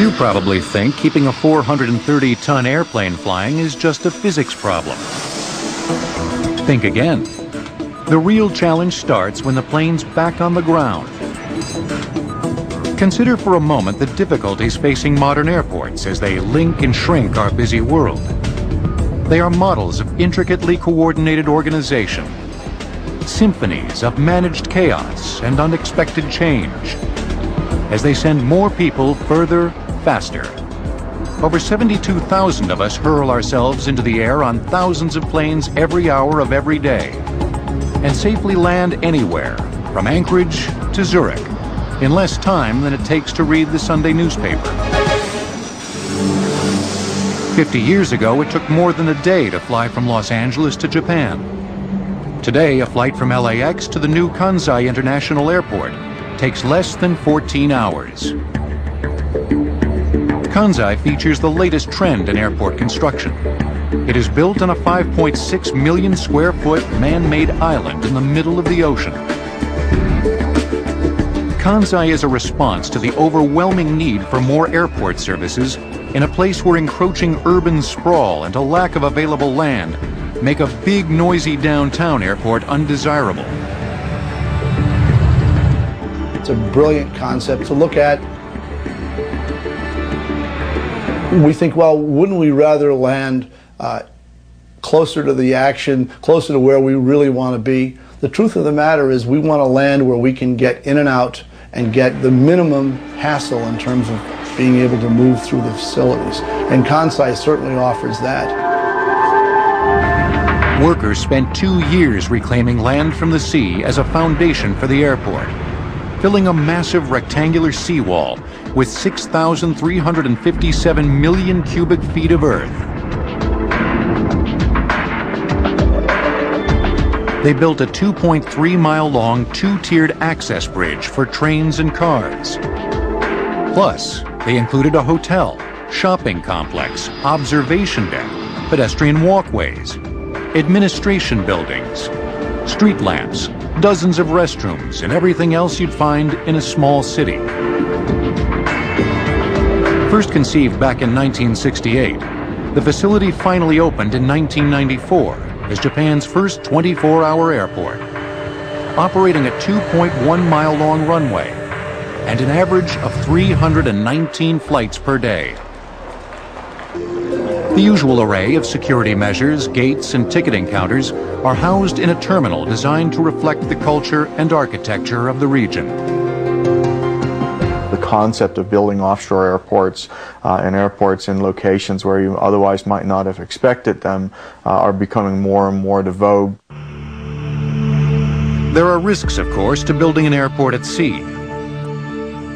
You probably think keeping a 430-ton airplane flying is just a physics problem. Think again. The real challenge starts when the plane's back on the ground. Consider for a moment the difficulties facing modern airports as they link and shrink our busy world. They are models of intricately coordinated organization, symphonies of managed chaos and unexpected change, as they send more people further, faster. Over 72,000 of us hurl ourselves into the air on thousands of planes every hour of every day, and safely land anywhere, from Anchorage to Zurich, in less time than it takes to read the Sunday newspaper. 50 years ago, it took more than a day to fly from Los Angeles to Japan. Today, a flight from LAX to the new Kansai International Airport takes less than 14 hours. Kansai features the latest trend in airport construction. It is built on a 5.6 million square foot man-made island in the middle of the ocean. Kansai is a response to the overwhelming need for more airport services in a place where encroaching urban sprawl and a lack of available land make a big, noisy downtown airport undesirable. It's a brilliant concept to look at. We think, well, wouldn't we rather land closer to the action, closer to where we really want to be? The truth of the matter is we want to land where we can get in and out and get the minimum hassle in terms of being able to move through the facilities. And Kansai certainly offers that. Workers spent 2 years reclaiming land from the sea as a foundation for the airport, filling a massive rectangular seawall with 6,357 million cubic feet of earth. They built a 2.3-mile-long, two-tiered access bridge for trains and cars. Plus, they included a hotel, shopping complex, observation deck, pedestrian walkways, administration buildings, street lamps, dozens of restrooms, and everything else you'd find in a small city. First conceived back in 1968, the facility finally opened in 1994 as Japan's first 24-hour airport, operating a 2.1-mile-long runway and an average of 319 flights per day. The usual array of security measures, gates, and ticketing counters are housed in a terminal designed to reflect the culture and architecture of the region. The concept of building offshore airports and airports in locations where you otherwise might not have expected them are becoming more and more de vogue. There are risks, of course, to building an airport at sea.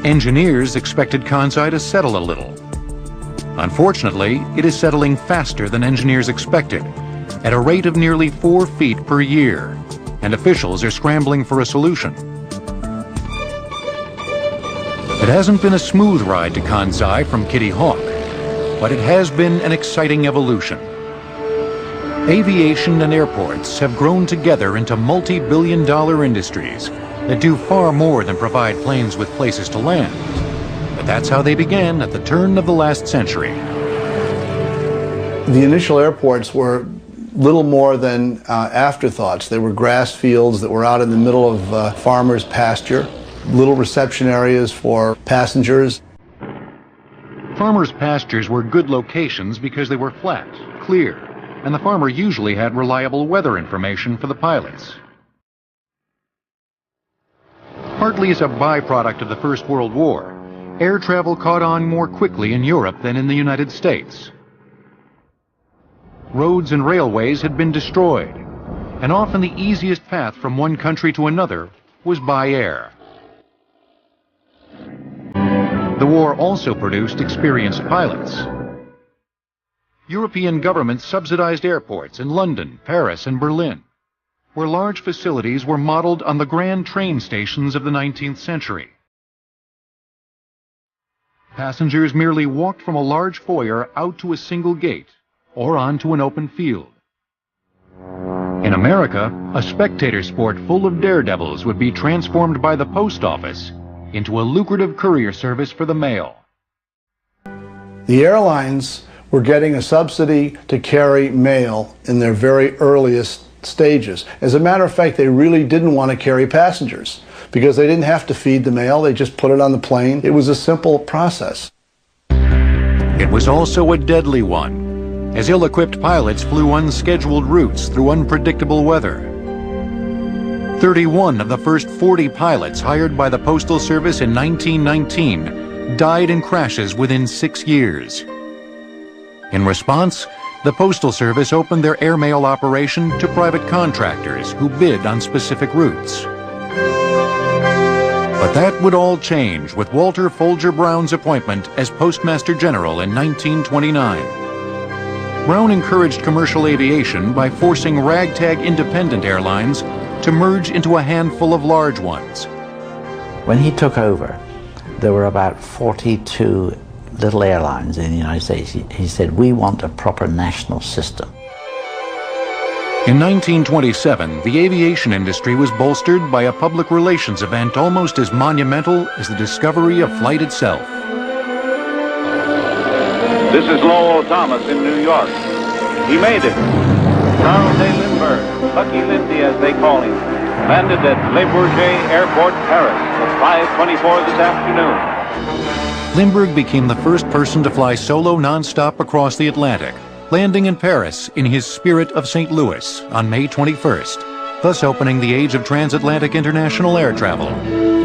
Engineers expected Kansai to settle a little. Unfortunately, it is settling faster than engineers expected, at a rate of nearly 4 feet per year, and officials are scrambling for a solution. It hasn't been a smooth ride to Kansai from Kitty Hawk, but it has been an exciting evolution. Aviation and airports have grown together into multi-billion-dollar industries that do far more than provide planes with places to land. But that's how they began at the turn of the last century. The initial airports were little more than afterthoughts. They were grass fields that were out in the middle of farmers' pasture, little reception areas for passengers. Farmers' pastures were good locations because they were flat, clear, and the farmer usually had reliable weather information for the pilots. Partly as a byproduct of the First World War, air travel caught on more quickly in Europe than in the United States. Roads and railways had been destroyed, and often the easiest path from one country to another was by air. The war also produced experienced pilots. European governments subsidized airports in London, Paris, and Berlin, where large facilities were modeled on the grand train stations of the 19th century. Passengers merely walked from a large foyer out to a single gate or onto an open field. In America, a spectator sport full of daredevils would be transformed by the post office into a lucrative courier service for the mail. The airlines were getting a subsidy to carry mail in their very earliest stages. As a matter of fact, they really didn't want to carry passengers because they didn't have to feed the mail. They just put it on the plane. It was a simple process. It was also a deadly one, as ill-equipped pilots flew unscheduled routes through unpredictable weather. 31 of the first 40 pilots hired by the Postal Service in 1919 died in crashes within 6 years. In response, the Postal Service opened their airmail operation to private contractors who bid on specific routes. But that would all change with Walter Folger Brown's appointment as Postmaster General in 1929. Brown encouraged commercial aviation by forcing ragtag independent airlines to merge into a handful of large ones. When he took over, there were about 42 little airlines in the United States. He said, we want a proper national system. In 1927, the aviation industry was bolstered by a public relations event almost as monumental as the discovery of flight itself. This is Lowell Thomas in New York. He made it. Charles A. Lindbergh, Lucky Lindy as they call him, landed at ḻrᴇțōᴛ Airport, Paris at 5:24 this afternoon. Lindbergh became the first person to fly solo nonstop across the Atlantic, landing in Paris in his Spirit of St. Louis on May 21st, thus opening the age of transatlantic international air travel.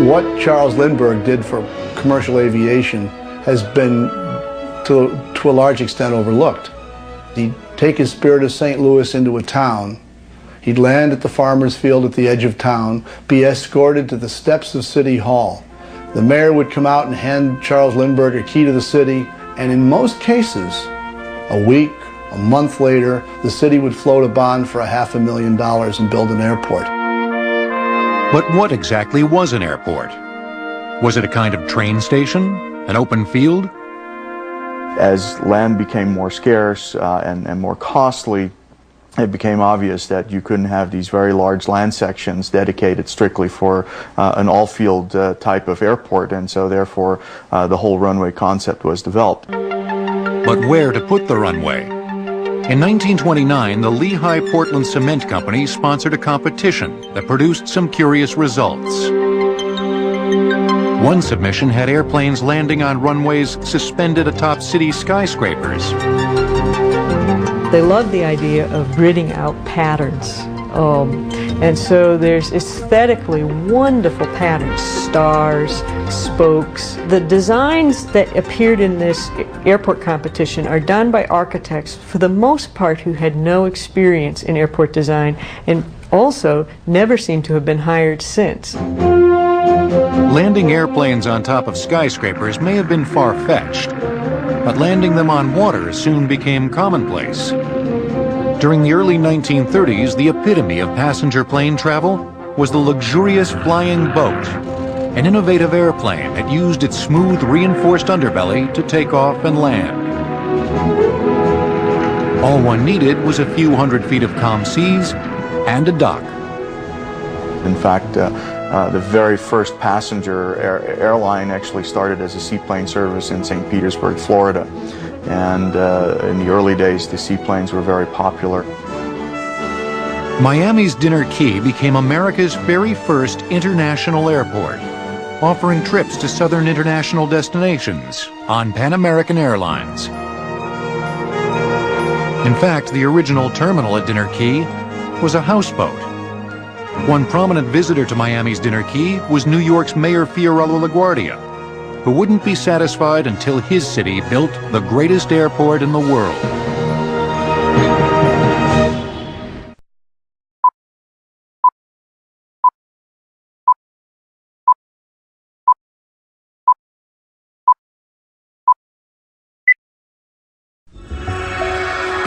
What Charles Lindbergh did for commercial aviation has been, to a large extent, overlooked. He'd take his Spirit of St. Louis into a town. He'd land at the farmer's field at the edge of town, be escorted to the steps of City Hall. The mayor would come out and hand Charles Lindbergh a key to the city, and in most cases, a week, a month later, the city would float a bond for $500,000 and build an airport. But what exactly was an airport? Was it a kind of train station? An open field? As land became more scarce and more costly, it became obvious that you couldn't have these very large land sections dedicated strictly for an all-field type of airport, and so therefore the whole runway concept was developed. But where to put the runway? In 1929, the Lehigh Portland Cement Company sponsored a competition that produced some curious results. One submission had airplanes landing on runways suspended atop city skyscrapers. They love the idea of gridding out patterns. And so there's aesthetically wonderful patterns, stars, spokes. The designs that appeared in this airport competition are done by architects, for the most part, who had no experience in airport design and also never seem to have been hired since. Landing airplanes on top of skyscrapers may have been far-fetched, but landing them on water soon became commonplace. During the early 1930s, the epitome of passenger plane travel was the luxurious flying boat, an innovative airplane that used its smooth, reinforced underbelly to take off and land. All one needed was a few hundred feet of calm seas and a dock. In fact, the very first passenger airline actually started as a seaplane service in St. Petersburg, Florida. And in the early days, the seaplanes were very popular. Miami's Dinner Key became America's very first international airport, offering trips to southern international destinations on Pan American Airlines. In fact, the original terminal at Dinner Key was a houseboat. One prominent visitor to Miami's Dinner Key was New York's Mayor Fiorello LaGuardia, who wouldn't be satisfied until his city built the greatest airport in the world.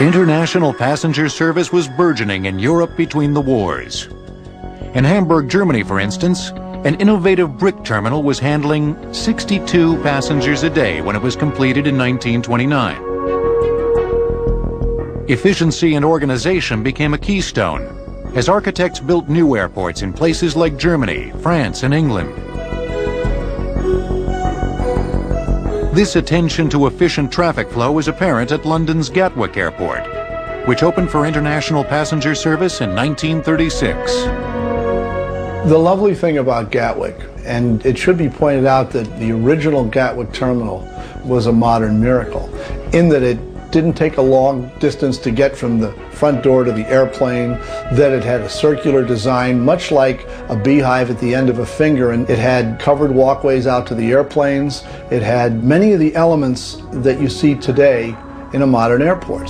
International passenger service was burgeoning in Europe between the wars. In Hamburg, Germany, for instance, an innovative brick terminal was handling 62 passengers a day when it was completed in 1929. Efficiency and organization became a keystone as architects built new airports in places like Germany, France, and England. This attention to efficient traffic flow is apparent at London's Gatwick Airport, which opened for international passenger service in 1936. The lovely thing about Gatwick, and it should be pointed out that the original Gatwick terminal was a modern miracle, in that it didn't take a long distance to get from the front door to the airplane, that it had a circular design, much like a beehive at the end of a finger, and it had covered walkways out to the airplanes. It had many of the elements that you see today in a modern airport.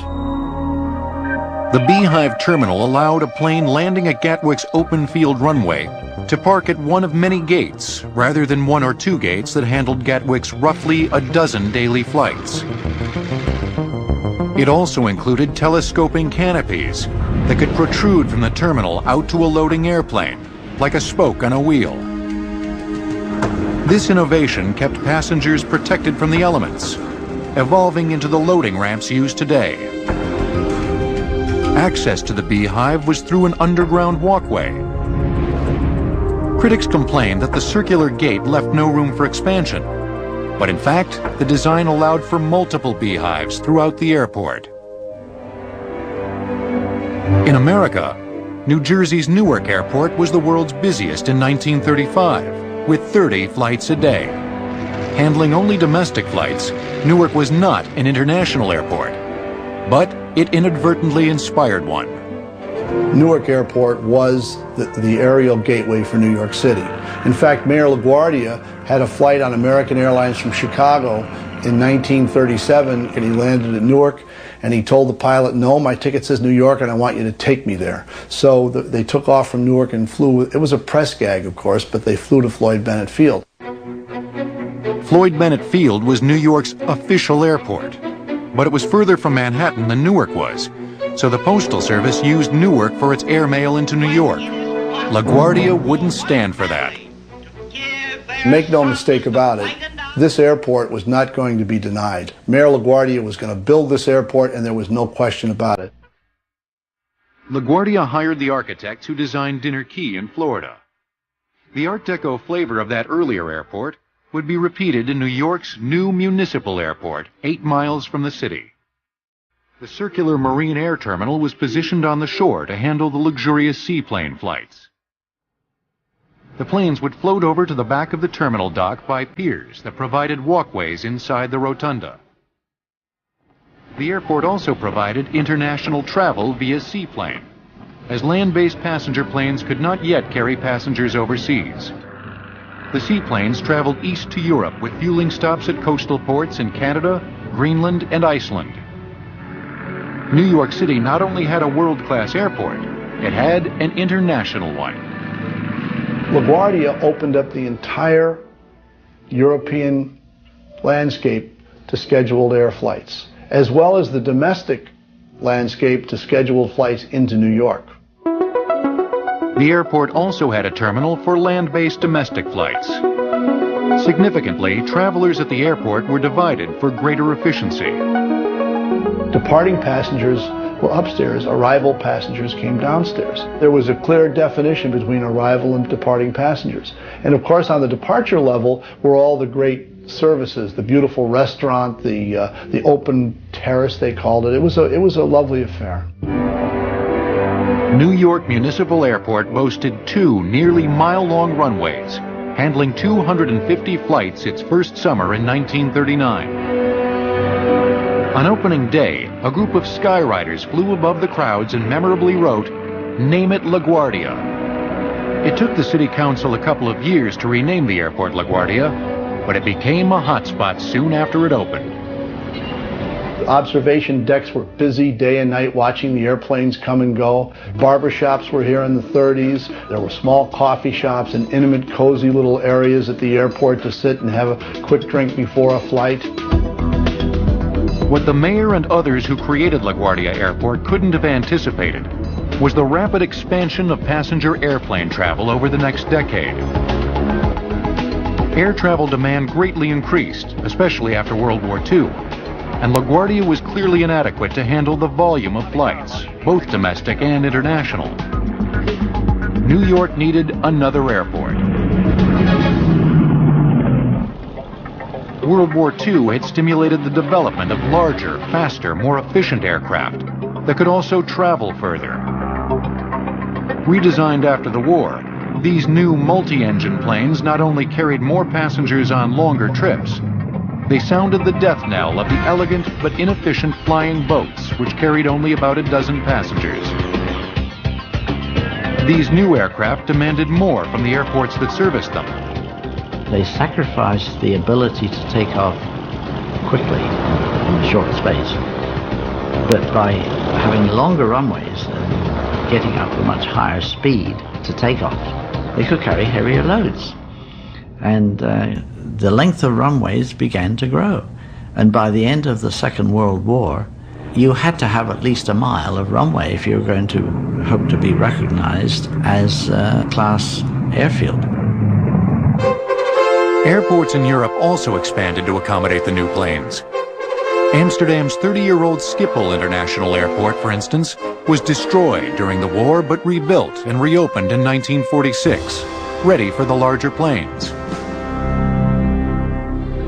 The Beehive Terminal allowed a plane landing at Gatwick's open field runway to park at one of many gates, rather than 1 or 2 gates that handled Gatwick's roughly a dozen daily flights. It also included telescoping canopies that could protrude from the terminal out to a loading airplane, like a spoke on a wheel. This innovation kept passengers protected from the elements, evolving into the loading ramps used today. Access to the Beehive was through an underground walkway. Critics complained that the circular gate left no room for expansion, but in fact, the design allowed for multiple beehives throughout the airport. In America, New Jersey's Newark Airport was the world's busiest in 1935, with 30 flights a day. Handling only domestic flights, Newark was not an international airport, but it inadvertently inspired one. Newark Airport was the aerial gateway for New York City. In fact, Mayor LaGuardia had a flight on American Airlines from Chicago in 1937, and he landed at Newark, and he told the pilot, "No, my ticket says New York, and I want you to take me there." So they took off from Newark and flew. It was a press gag, of course, but they flew to Floyd Bennett Field. Floyd Bennett Field was New York's official airport, but it was further from Manhattan than Newark was, so the Postal Service used Newark for its airmail into New York. LaGuardia wouldn't stand for that. Make no mistake about it, this airport was not going to be denied. Mayor LaGuardia was going to build this airport, and there was no question about it. LaGuardia hired the architects who designed Dinner Key in Florida. The Art Deco flavor of that earlier airport would be repeated in New York's new municipal airport, 8 miles from the city. The circular marine air terminal was positioned on the shore to handle the luxurious seaplane flights. The planes would float over to the back of the terminal dock by piers that provided walkways inside the rotunda. The airport also provided international travel via seaplane, as land-based passenger planes could not yet carry passengers overseas. The seaplanes traveled east to Europe with fueling stops at coastal ports in Canada, Greenland, and Iceland. New York City not only had a world-class airport, it had an international one. LaGuardia opened up the entire European landscape to scheduled air flights, as well as the domestic landscape to scheduled flights into New York. The airport also had a terminal for land-based domestic flights. Significantly, travelers at the airport were divided for greater efficiency. Departing passengers were upstairs, arrival passengers came downstairs. There was a clear definition between arrival and departing passengers. And of course, on the departure level were all the great services, the beautiful restaurant, the open terrace, they called it. It was a lovely affair. New York Municipal Airport boasted 2 nearly mile-long runways, handling 250 flights its first summer in 1939. On opening day, a group of skyriders flew above the crowds and memorably wrote, "Name it LaGuardia." It took the city council a couple of years to rename the airport LaGuardia, but it became a hotspot soon after it opened. Observation decks were busy day and night watching the airplanes come and go. Barbershops were here in the 30s. There were small coffee shops and intimate, cozy little areas at the airport to sit and have a quick drink before a flight. What the mayor and others who created LaGuardia Airport couldn't have anticipated was the rapid expansion of passenger airplane travel over the next decade. Air travel demand greatly increased, especially after World War II, and LaGuardia was clearly inadequate to handle the volume of flights, both domestic and international. New York needed another airport. World War II had stimulated the development of larger, faster, more efficient aircraft that could also travel further. Redesigned after the war, these new multi-engine planes not only carried more passengers on longer trips, they sounded the death knell of the elegant but inefficient flying boats, which carried only about a dozen passengers. These new aircraft demanded more from the airports that serviced them. They sacrificed the ability to take off quickly in a short space, but by having longer runways and getting up a much higher speed to take off, they could carry heavier loads. And the length of runways began to grow. And by the end of the Second World War, you had to have at least a mile of runway if you were going to hope to be recognized as a class airfield. Airports in Europe also expanded to accommodate the new planes. Amsterdam's 30-year-old Schiphol International Airport, for instance, was destroyed during the war but rebuilt and reopened in 1946, ready for the larger planes.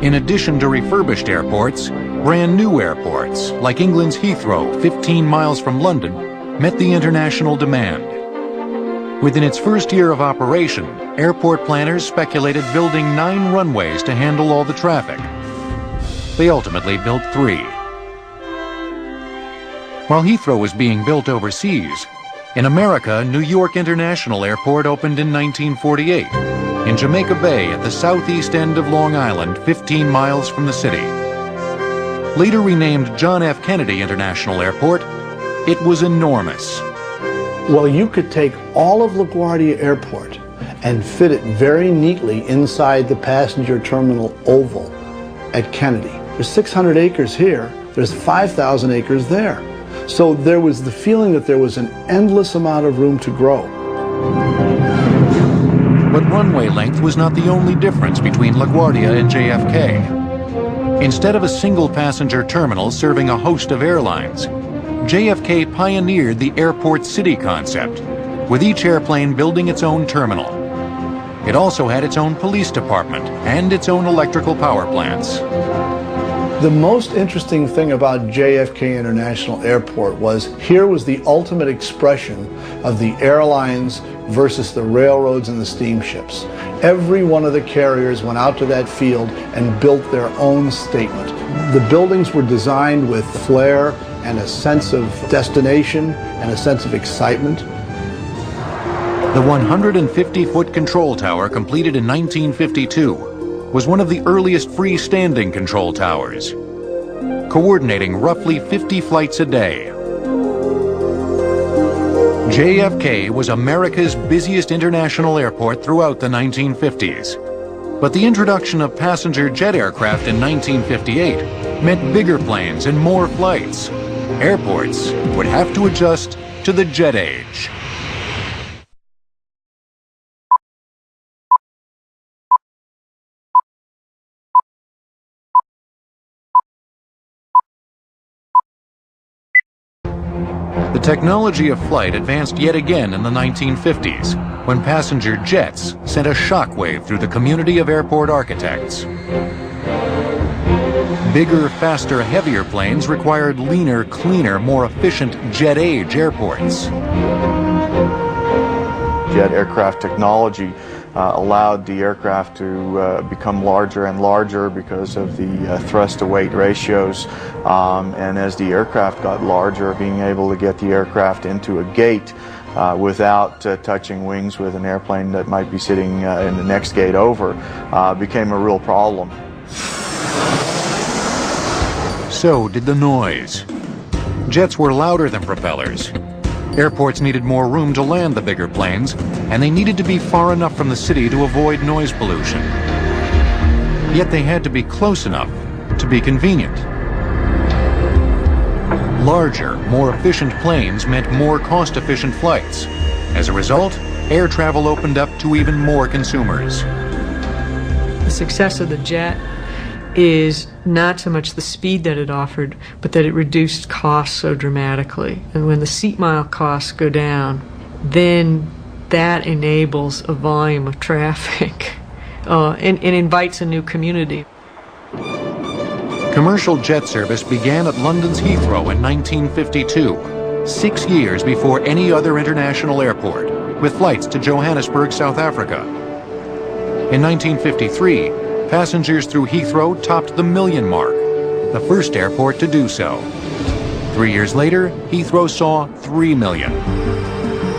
In addition to refurbished airports, brand new airports, like England's Heathrow, 15 miles from London, met the international demand. Within its first year of operation, airport planners speculated building 9 runways to handle all the traffic. They ultimately built 3. While Heathrow was being built overseas, in America, New York International Airport opened in 1948, in Jamaica Bay at the southeast end of Long Island, 15 miles from the city. Later renamed John F. Kennedy International Airport, it was enormous. Well, you could take all of LaGuardia Airport and fit it very neatly inside the passenger terminal oval at Kennedy. There's 600 acres here, there's 5,000 acres there. So there was the feeling that there was an endless amount of room to grow. But runway length was not the only difference between LaGuardia and JFK. Instead of a single passenger terminal serving a host of airlines, JFK pioneered the airport city concept, with each airplane building its own terminal. It also had its own police department and its own electrical power plants. The most interesting thing about JFK International Airport was here was the ultimate expression of the airlines versus the railroads and the steamships. Every one of the carriers went out to that field and built their own statement. The buildings were designed with flair and a sense of destination and a sense of excitement. The 150-foot control tower, completed in 1952, was one of the earliest freestanding control towers, coordinating roughly 50 flights a day. JFK was America's busiest international airport throughout the 1950s. But the introduction of passenger jet aircraft in 1958 meant bigger planes and more flights. Airports would have to adjust to the jet age. The technology of flight advanced yet again in the 1950s, when passenger jets sent a shockwave through the community of airport architects. Bigger, faster, heavier planes required leaner, cleaner, more efficient jet-age airports. Jet aircraft technology allowed the aircraft to become larger and larger because of the thrust-to-weight ratios. And as the aircraft got larger, being able to get the aircraft into a gate without touching wings with an airplane that might be sitting in the next gate over became a real problem. So did the noise. Jets were louder than propellers. Airports needed more room to land the bigger planes, and they needed to be far enough from the city to avoid noise pollution. Yet they had to be close enough to be convenient. Larger, more efficient planes meant more cost-efficient flights. As a result, air travel opened up to even more consumers. The success of the jet is not so much the speed that it offered, but that it reduced costs so dramatically. And when the seat mile costs go down, then that enables a volume of traffic and invites a new community. Commercial jet service began at London's Heathrow in 1952, 6 years before any other international airport, with flights to Johannesburg, South Africa. In 1953, passengers through Heathrow topped the 1 million mark, the first airport to do so. 3 years later, Heathrow saw 3 million.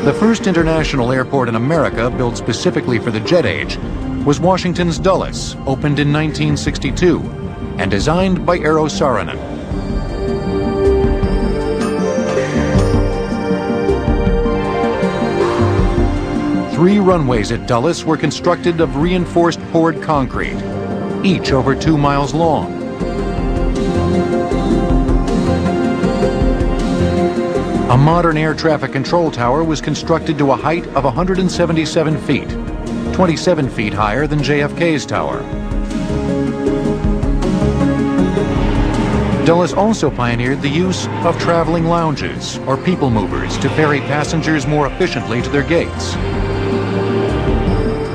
The first international airport in America built specifically for the jet age was Washington's Dulles, opened in 1962, and designed by ḻrᴇṛᴜ Saarinen. Three runways at Dulles were constructed of reinforced poured concrete, each over 2 miles long. A modern air traffic control tower was constructed to a height of 177 feet, 27 feet higher than JFK's tower. Dulles also pioneered the use of traveling lounges, or people movers, to ferry passengers more efficiently to their gates.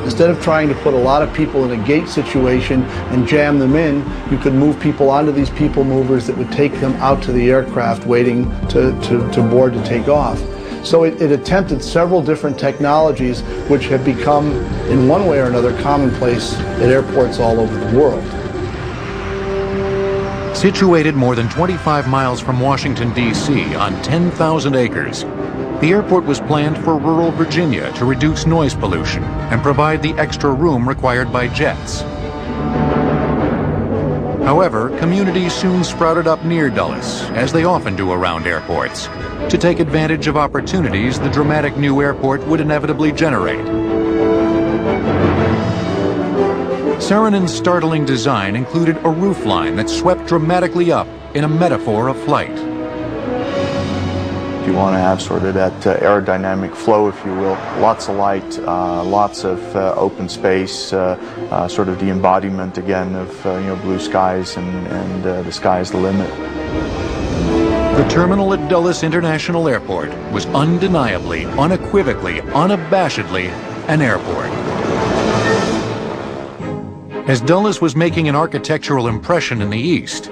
Instead of trying to put a lot of people in a gate situation and jam them in, you could move people onto these people movers that would take them out to the aircraft waiting to board to take off. So it attempted several different technologies which have become, in one way or another, commonplace at airports all over the world. Situated more than 25 miles from Washington, D.C. on 10,000 acres, the airport was planned for rural Virginia to reduce noise pollution and provide the extra room required by jets. However, communities soon sprouted up near Dulles, as they often do around airports, to take advantage of opportunities the dramatic new airport would inevitably generate. Saarinen's startling design included a roofline that swept dramatically up in a metaphor of flight. You want to have sort of that aerodynamic flow, if you will. Lots of light, lots of open space, sort of the embodiment again of blue skies and the sky's the limit. The terminal at Dulles International Airport was undeniably, unequivocally, unabashedly an airport. As Dulles was making an architectural impression in the east,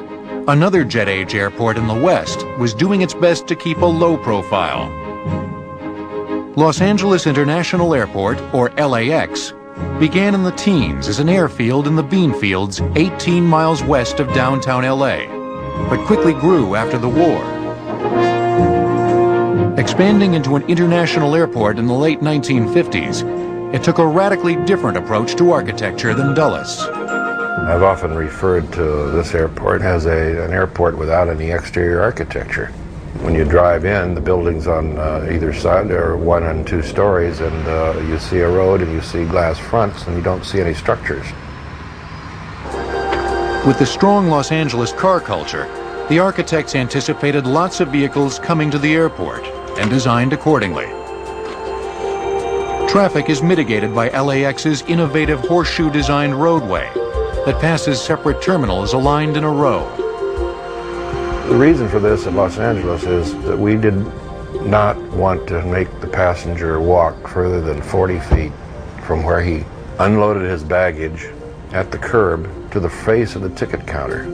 another jet-age airport in the west was doing its best to keep a low profile. Los Angeles International Airport, or LAX, began in the teens as an airfield in the bean fields 18 miles west of downtown LA, but quickly grew after the war. Expanding into an international airport in the late 1950s, it took a radically different approach to architecture than Dulles. I've often referred to this airport as an airport without any exterior architecture. When you drive in, the buildings on either side are 1 and 2 stories, and you see a road and you see glass fronts, and you don't see any structures. With the strong Los Angeles car culture, the architects anticipated lots of vehicles coming to the airport and designed accordingly. Traffic is mitigated by LAX's innovative horseshoe-designed roadway that passes separate terminals aligned in a row. The reason for this at Los Angeles is that we did not want to make the passenger walk further than 40 feet from where he unloaded his baggage at the curb to the face of the ticket counter.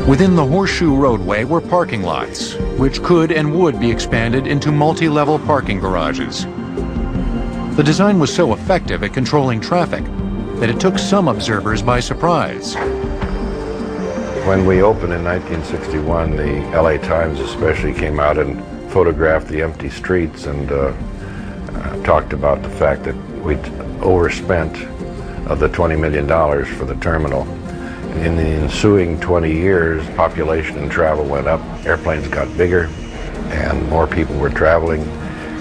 Within the horseshoe roadway were parking lots, which could and would be expanded into multi-level parking garages. The design was so effective at controlling traffic that it took some observers by surprise. When we opened in 1961, the LA Times especially came out and photographed the empty streets and talked about the fact that we'd overspent the $20 million for the terminal. In the ensuing 20 years, population and travel went up, airplanes got bigger, and more people were traveling.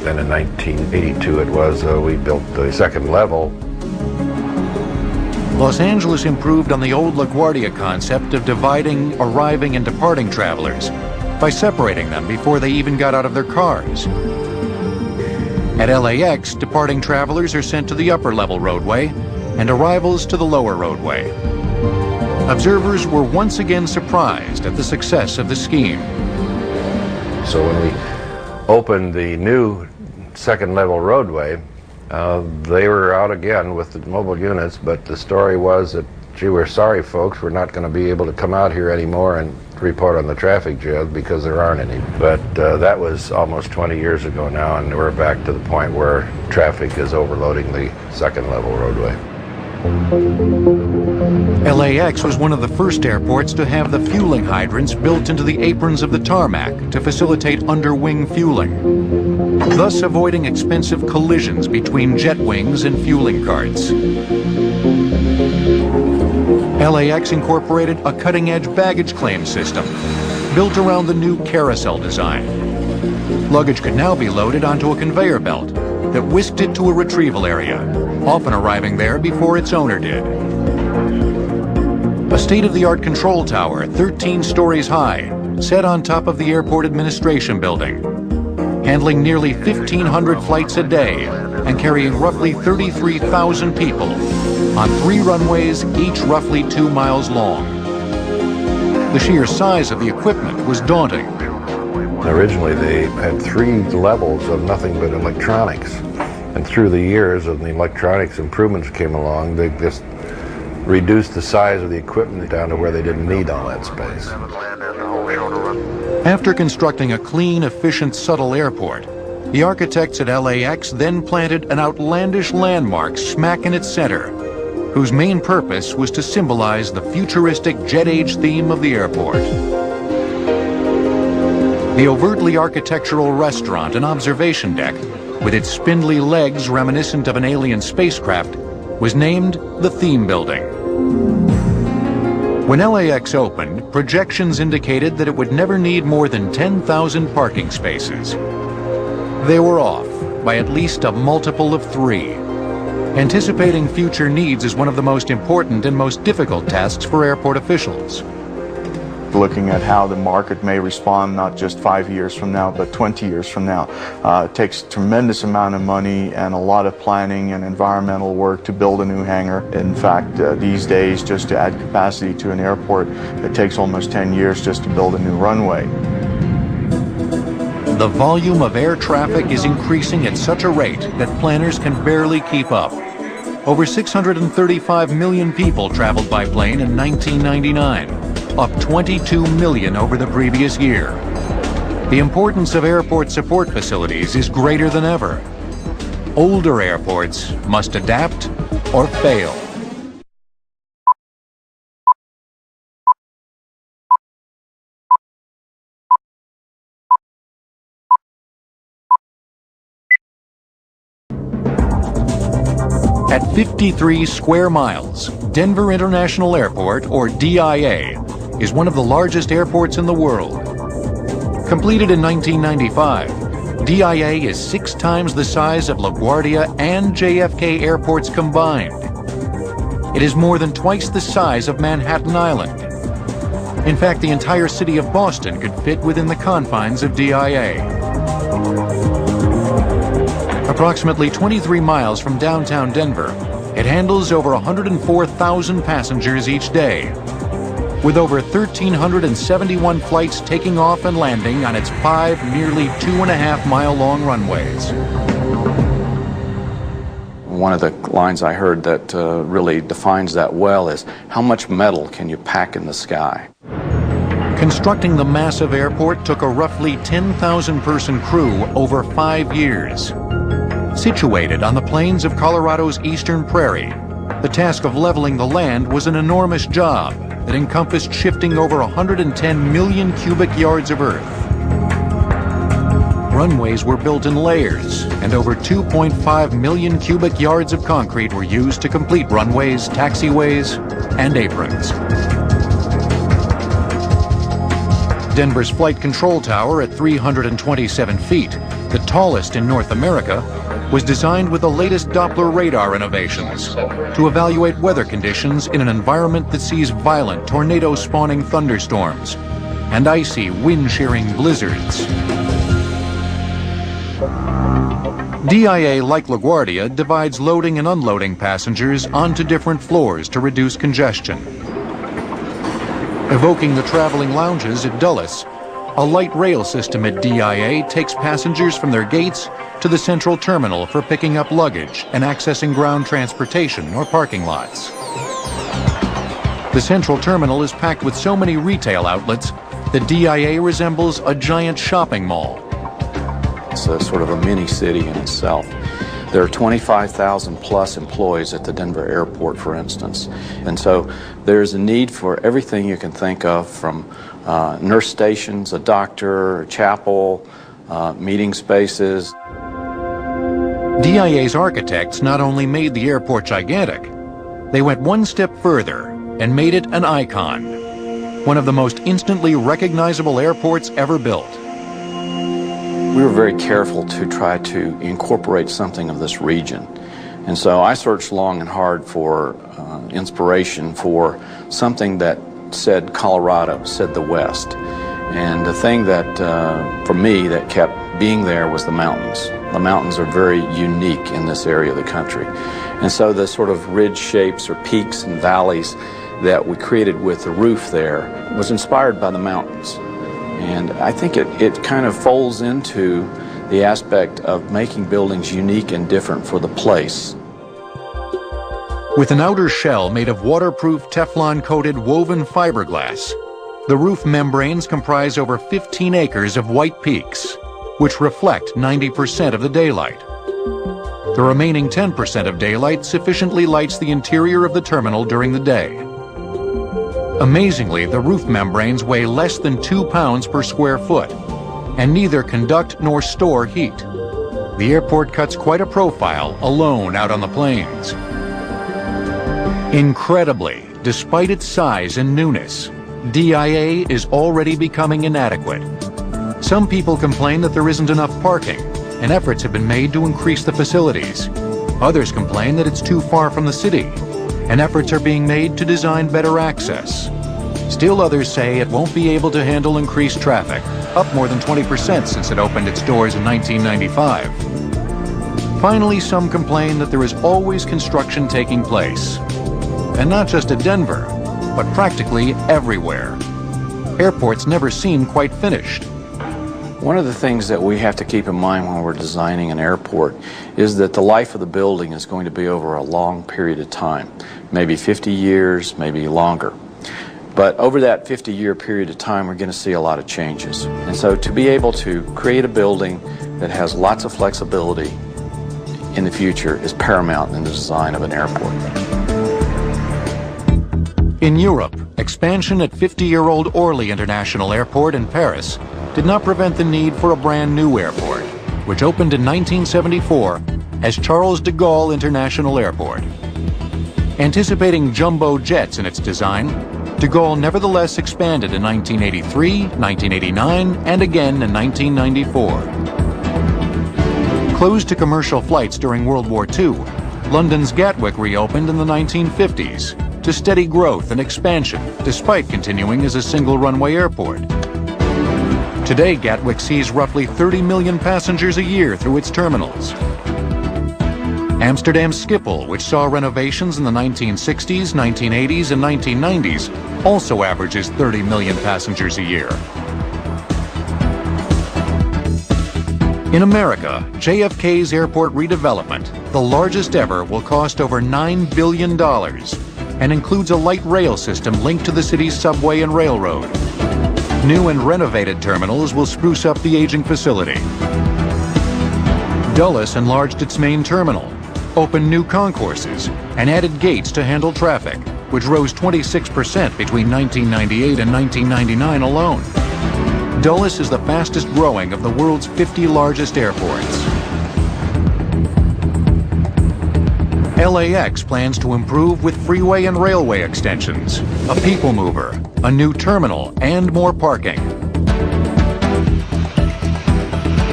Then in 1982 it was, we built the second level. Los Angeles improved on the old LaGuardia concept of dividing arriving and departing travelers by separating them before they even got out of their cars. At LAX, departing travelers are sent to the upper level roadway and arrivals to the lower roadway. Observers were once again surprised at the success of the scheme. So when we opened the new second level roadway, they were out again with the mobile units, but the story was that gee, we're sorry folks, we're not going to be able to come out here anymore and report on the traffic jams because there aren't any. But that was almost 20 years ago now, and we're back to the point where traffic is overloading the second level roadway. LAX was one of the first airports to have the fueling hydrants built into the aprons of the tarmac to facilitate underwing fueling, thus avoiding expensive collisions between jet wings and fueling carts. LAX incorporated a cutting-edge baggage claim system built around the new carousel design. Luggage could now be loaded onto a conveyor belt that whisked it to a retrieval area, often arriving there before its owner did. A state-of-the-art control tower, 13 stories high, set on top of the airport administration building, handling nearly 1,500 flights a day and carrying roughly 33,000 people on 3 runways, each roughly 2 miles long. The sheer size of the equipment was daunting. Originally, they had 3 levels of nothing but electronics. And through the years, as the electronics improvements came along, they just reduced the size of the equipment down to where they didn't need all that space. After constructing a clean, efficient, subtle airport, the architects at LAX then planted an outlandish landmark smack in its center, whose main purpose was to symbolize the futuristic jet age theme of the airport. The overtly architectural restaurant and observation deck, with its spindly legs reminiscent of an alien spacecraft, was named the Theme Building. When LAX opened, projections indicated that it would never need more than 10,000 parking spaces. They were off by at least a multiple of 3. Anticipating future needs is one of the most important and most difficult tasks for airport officials. Looking at how the market may respond not just 5 years from now, but 20 years from now. It takes a tremendous amount of money and a lot of planning and environmental work to build a new hangar. In fact, these days, just to add capacity to an airport, it takes almost 10 years just to build a new runway. The volume of air traffic is increasing at such a rate that planners can barely keep up. Over 635 million people traveled by plane in 1999. Up 22 million over the previous year. The importance of airport support facilities is greater than ever. Older airports must adapt or fail. At 53 square miles, Denver International Airport, or DIA, is one of the largest airports in the world. Completed in 1995, DIA is 6 times the size of LaGuardia and JFK airports combined. It is more than twice the size of Manhattan Island. In fact, the entire city of Boston could fit within the confines of DIA. Approximately 23 miles from downtown Denver, it handles over 104,000 passengers each day, with over 1,371 flights taking off and landing on its 5 nearly 2.5-mile-long runways. One of the lines I heard that really defines that well is, how much metal can you pack in the sky? Constructing the massive airport took a roughly 10,000-person crew over 5 years. Situated on the plains of Colorado's eastern prairie, the task of leveling the land was an enormous job that encompassed shifting over 110 million cubic yards of earth. Runways were built in layers, and over 2.5 million cubic yards of concrete were used to complete runways, taxiways, and aprons. Denver's Flight Control Tower at 327 feet, the tallest in North America, was designed with the latest Doppler radar innovations to evaluate weather conditions in an environment that sees violent tornado-spawning thunderstorms and icy, wind-shearing blizzards. DIA, like LaGuardia, divides loading and unloading passengers onto different floors to reduce congestion. Evoking the traveling lounges at Dulles, a light rail system at DIA takes passengers from their gates to the central terminal for picking up luggage and accessing ground transportation or parking lots. The central terminal is packed with so many retail outlets that DIA resembles a giant shopping mall. It's a sort of a mini city in itself. There are 25,000 plus employees at the Denver airport, for instance. And so there's a need for everything you can think of, from nurse stations, a doctor, a chapel, meeting spaces. DIA's architects not only made the airport gigantic, they went one step further and made it an icon, one of the most instantly recognizable airports ever built. We were very careful to try to incorporate something of this region. And so I searched long and hard for inspiration for something that said Colorado, said the West. And the thing that, for me, that kept being there was the mountains. The mountains are very unique in this area of the country. And so the sort of ridge shapes or peaks and valleys that we created with the roof there was inspired by the mountains. And I think it kind of folds into the aspect of making buildings unique and different for the place. With an outer shell made of waterproof Teflon-coated woven fiberglass, the roof membranes comprise over 15 acres of white peaks, which reflect 90% of the daylight. The remaining 10% of daylight sufficiently lights the interior of the terminal during the day. Amazingly, the roof membranes weigh less than 2 pounds per square foot and neither conduct nor store heat. The airport cuts quite a profile alone out on the plains. Incredibly, despite its size and newness, DIA is already becoming inadequate. Some people complain that there isn't enough parking, and efforts have been made to increase the facilities. Others complain that it's too far from the city, and efforts are being made to design better access. Still others say it won't be able to handle increased traffic, up more than 20% since it opened its doors in 1995. Finally, some complain that there is always construction taking place. And not just at Denver, but practically everywhere. Airports never seem quite finished. One of the things that we have to keep in mind when we're designing an airport is that the life of the building is going to be over a long period of time, maybe 50 years, maybe longer. But over that 50-year period of time, we're going to see a lot of changes. And so to be able to create a building that has lots of flexibility in the future is paramount in the design of an airport. In Europe, expansion at 50-year-old Orly International Airport in Paris did not prevent the need for a brand new airport, which opened in 1974 as Charles de Gaulle International Airport. Anticipating jumbo jets in its design, de Gaulle nevertheless expanded in 1983, 1989, and again in 1994. Closed to commercial flights during World War II, London's Gatwick reopened in the 1950s to steady growth and expansion despite continuing as a single runway airport. Today, Gatwick sees roughly 30 million passengers a year through its terminals. Amsterdam's Schiphol, which saw renovations in the 1960s, 1980s, and 1990s, also averages 30 million passengers a year. In America, JFK's airport redevelopment, the largest ever, will cost over $9 billion and includes a light rail system linked to the city's subway and railroad. New and renovated terminals will spruce up the aging facility. Dulles enlarged its main terminal, opened new concourses, and added gates to handle traffic, which rose 26% between 1998 and 1999 alone. Dulles is the fastest growing of the world's 50 largest airports. LAX plans to improve with freeway and railway extensions, a people mover, a new terminal, and more parking.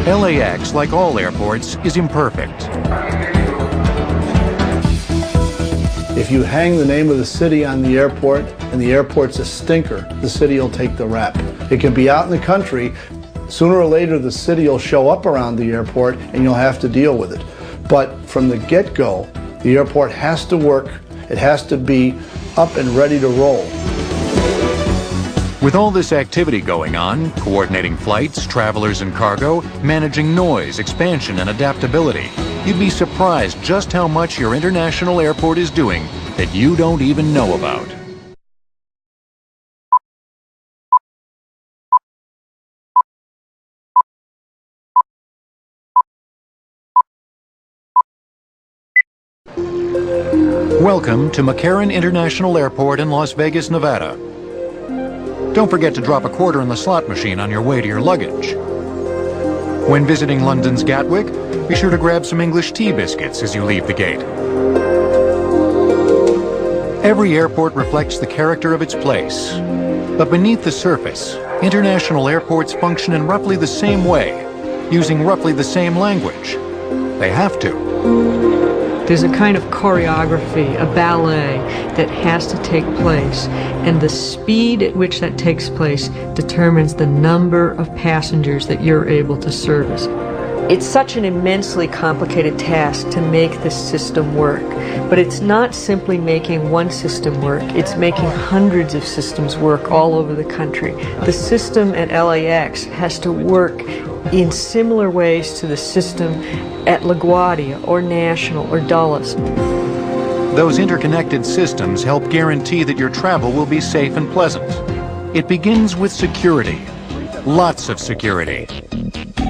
LAX, like all airports, is imperfect. If you hang the name of the city on the airport and the airport's a stinker, the city will take the rap. It can be out in the country. Sooner or later, the city will show up around the airport and you'll have to deal with it. But from the get-go, the airport has to work. It has to be up and ready to roll. With all this activity going on, coordinating flights, travelers, and cargo, managing noise, expansion, and adaptability, you'd be surprised just how much your international airport is doing that you don't even know about. Welcome to McCarran International Airport in Las Vegas, Nevada. Don't forget to drop a quarter in the slot machine on your way to your luggage. When visiting London's Gatwick, be sure to grab some English tea biscuits as you leave the gate. Every airport reflects the character of its place. But beneath the surface, international airports function in roughly the same way, using roughly the same language. They have to. There's a kind of choreography, a ballet, that has to take place, and the speed at which that takes place determines the number of passengers that you're able to service. It's such an immensely complicated task to make this system work, but it's not simply making one system work, it's making hundreds of systems work all over the country. The system at LAX has to work in similar ways to the system at LaGuardia or National or Dulles. Those interconnected systems help guarantee that your travel will be safe and pleasant. It begins with security. Lots of security.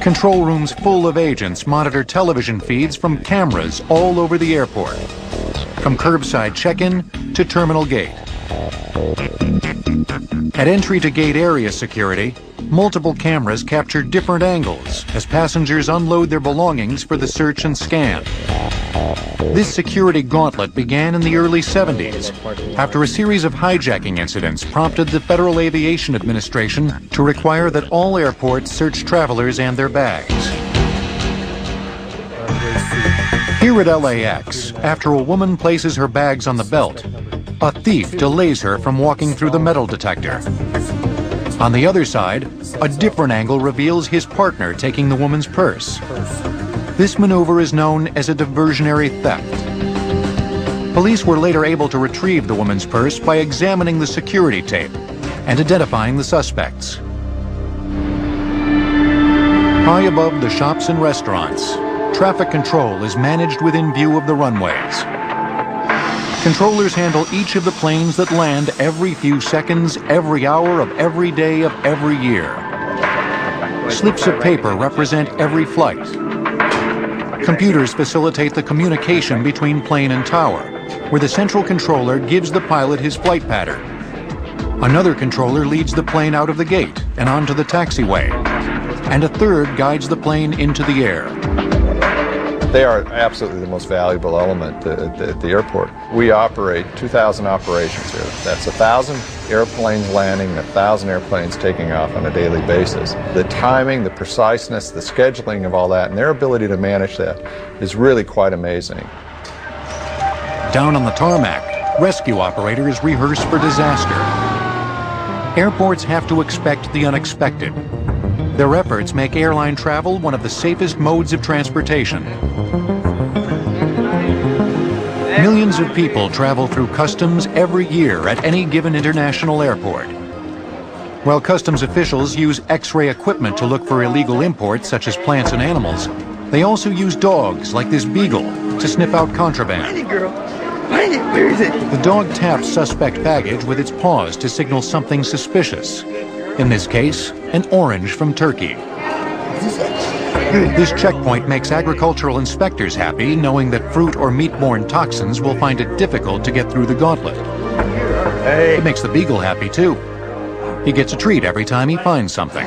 Control rooms full of agents monitor television feeds from cameras all over the airport, from curbside check-in to terminal gate. At entry to gate area security, multiple cameras capture different angles as passengers unload their belongings for the search and scan. This security gauntlet began in the early 70s after a series of hijacking incidents prompted the Federal Aviation Administration to require that all airports search travelers and their bags. Here at LAX, after a woman places her bags on the belt, a thief delays her from walking through the metal detector. On the other side, a different angle reveals his partner taking the woman's purse. This maneuver is known as a diversionary theft. Police were later able to retrieve the woman's purse by examining the security tape and identifying the suspects. High above the shops and restaurants, traffic control is managed within view of the runways. Controllers handle each of the planes that land every few seconds, every hour of every day of every year. Slips of paper represent every flight. Computers facilitate the communication between plane and tower, where the central controller gives the pilot his flight pattern. Another controller leads the plane out of the gate and onto the taxiway, and a third guides the plane into the air. They are absolutely the most valuable element at the airport. We operate 2,000 operations here. That's 1,000 airplanes landing, 1,000 airplanes taking off on a daily basis. The timing, the preciseness, the scheduling of all that, and their ability to manage that is really quite amazing. Down on the tarmac, rescue operators rehearse for disaster. Airports have to expect the unexpected. Their efforts make airline travel one of the safest modes of transportation. Millions of people travel through customs every year at any given international airport. While customs officials use X-ray equipment to look for illegal imports such as plants and animals, they also use dogs like this beagle to sniff out contraband. Find it, girl. Find it. Where is it? The dog taps suspect baggage with its paws to signal something suspicious. In this case, an orange from Turkey. This checkpoint makes agricultural inspectors happy, knowing that fruit or meat-borne toxins will find it difficult to get through the gauntlet. It makes the beagle happy, too. He gets a treat every time he finds something.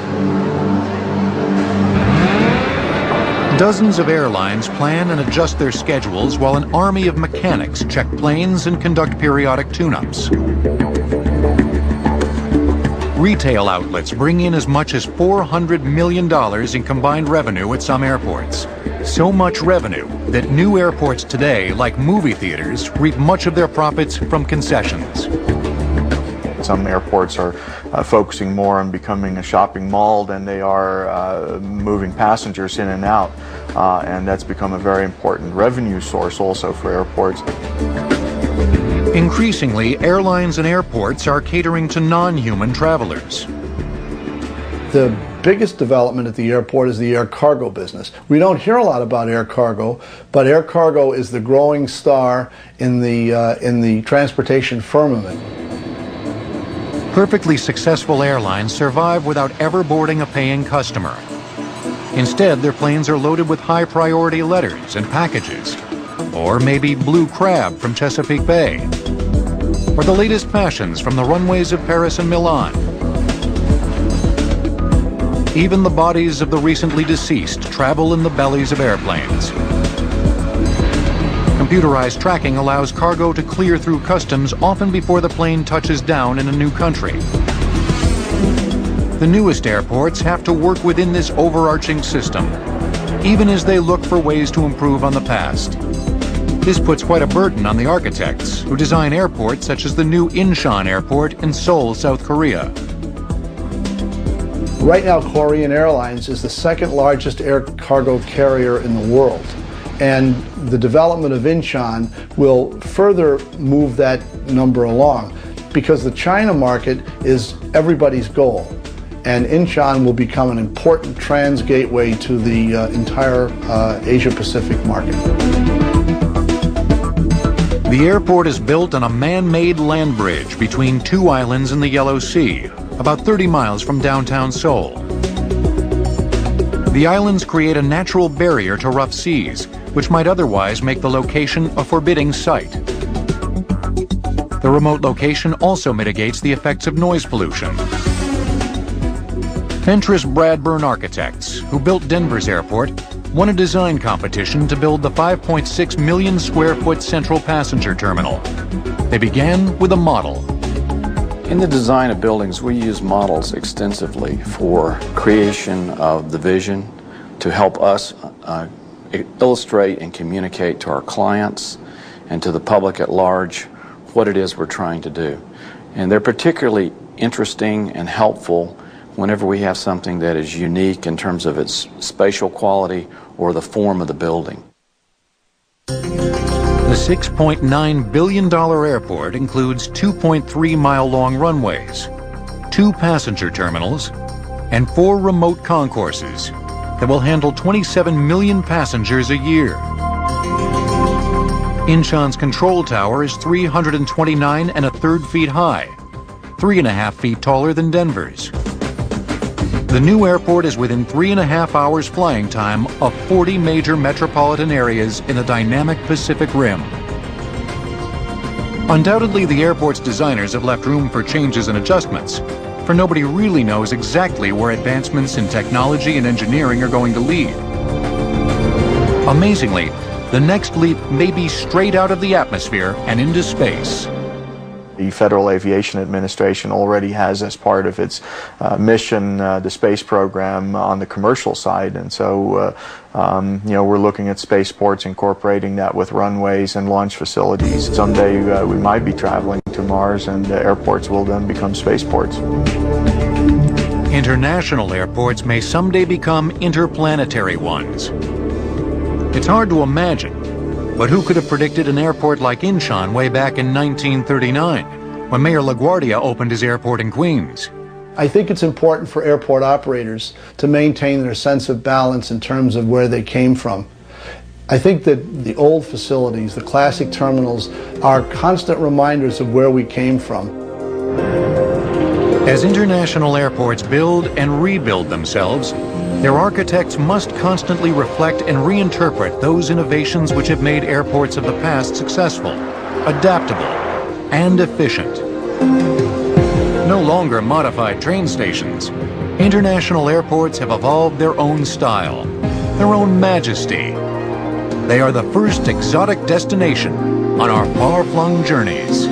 Dozens of airlines plan and adjust their schedules while an army of mechanics check planes and conduct periodic tune-ups. Retail outlets bring in as much as $400 million in combined revenue at some airports. So much revenue that new airports today, like movie theaters, reap much of their profits from concessions. Some airports are focusing more on becoming a shopping mall than they are moving passengers in and out. And that's become a very important revenue source also for airports. Increasingly, airlines and airports are catering to non-human travelers. The biggest development at the airport is the air cargo business. We don't hear a lot about air cargo, but air cargo is the growing star in the transportation firmament. Perfectly successful airlines survive without ever boarding a paying customer. Instead, their planes are loaded with high-priority letters and packages. or maybe blue crab from Chesapeake Bay, or the latest fashions from the runways of Paris and Milan. Even the bodies of the recently deceased travel in the bellies of airplanes. Computerized tracking allows cargo to clear through customs often before the plane touches down in a new country. The newest airports have to work within this overarching system, even as they look for ways to improve on the past. This puts quite a burden on the architects who design airports such as the new Incheon Airport in Seoul, South Korea. Right now, Korean Airlines is the second largest air cargo carrier in the world. And the development of Incheon will further move that number along, because the China market is everybody's goal. And Incheon will become an important trans-gateway to the entire Asia-Pacific market. The airport is built on a man-made land bridge between two islands in the Yellow Sea, about 30 miles from downtown Seoul. The islands create a natural barrier to rough seas, which might otherwise make the location a forbidding site. The remote location also mitigates the effects of noise pollution. Fentress Bradburn Architects, who built Denver's airport, won a design competition to build the 5.6 million square foot central passenger terminal. They began with a model. In the design of buildings, we use models extensively for creation of the vision, to help us illustrate and communicate to our clients and to the public at large what it is we're trying to do. And they're particularly interesting and helpful whenever we have something that is unique in terms of its spatial quality or the form of the building. The $6.9 billion airport includes 2.3-mile-long runways, 2 passenger terminals, and 4 remote concourses that will handle 27 million passengers a year. Incheon's control tower is 329 1/3 feet high, 3.5 feet taller than Denver's. The new airport is within 3.5 hours flying time of 40 major metropolitan areas in the dynamic Pacific Rim. Undoubtedly, the airport's designers have left room for changes and adjustments, for nobody really knows exactly where advancements in technology and engineering are going to lead. Amazingly, the next leap may be straight out of the atmosphere and into space. The Federal Aviation Administration already has as part of its mission the space program on the commercial side, and so we're looking at spaceports, incorporating that with runways and launch facilities. Someday we might be traveling to Mars, and airports will then become spaceports. International airports may someday become interplanetary ones. It's hard to imagine, but who could have predicted an airport like Incheon way back in 1939, when Mayor LaGuardia opened his airport in Queens? I think it's important for airport operators to maintain their sense of balance in terms of where they came from. I think that the old facilities, the classic terminals, are constant reminders of where we came from. As international airports build and rebuild themselves, their architects must constantly reflect and reinterpret those innovations which have made airports of the past successful, adaptable, and efficient. No longer modified train stations, international airports have evolved their own style, their own majesty. They are the first exotic destination on our far-flung journeys.